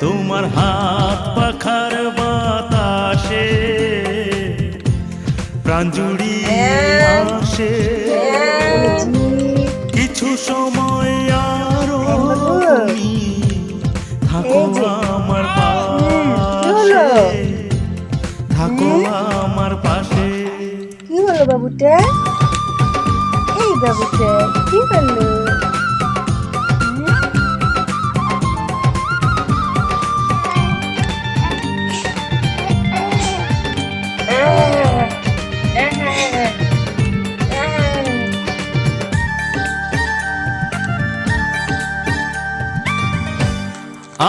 তোমার হাত পাখার বাতাসে প্রাণ জুড়িয়ে আসে কিছু সময় আরো তুমি থাকো আমার পাশে, থাকো আমার পাশে। কি হলো বাবুটা? এই বাবুটা কি হলো?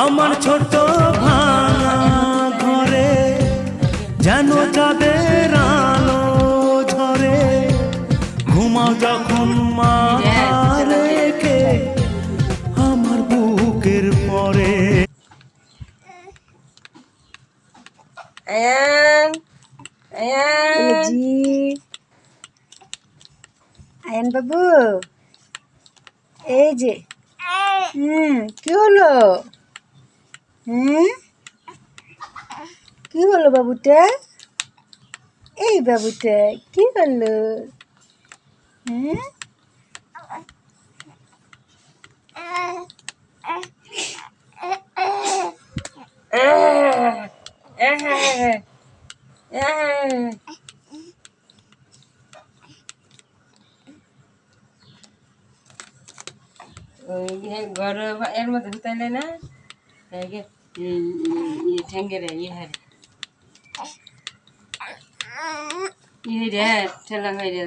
আমার ছোট ভাঙা ঘরে যেন চাঁদের আলো ঝরে, ঘুমাও যখন মাথা রেখে আমার বুকের পরে। আয়ান আয়ান আয়ান বাবু, এই যে কি হলো? কি হলো বাবুটা? এই বাবুটা কি হলো? ঘর এর মধ্যে ঢুকাইলে না ঠেঙ্গে রে ইয়ে রে ঠেলা হয়ে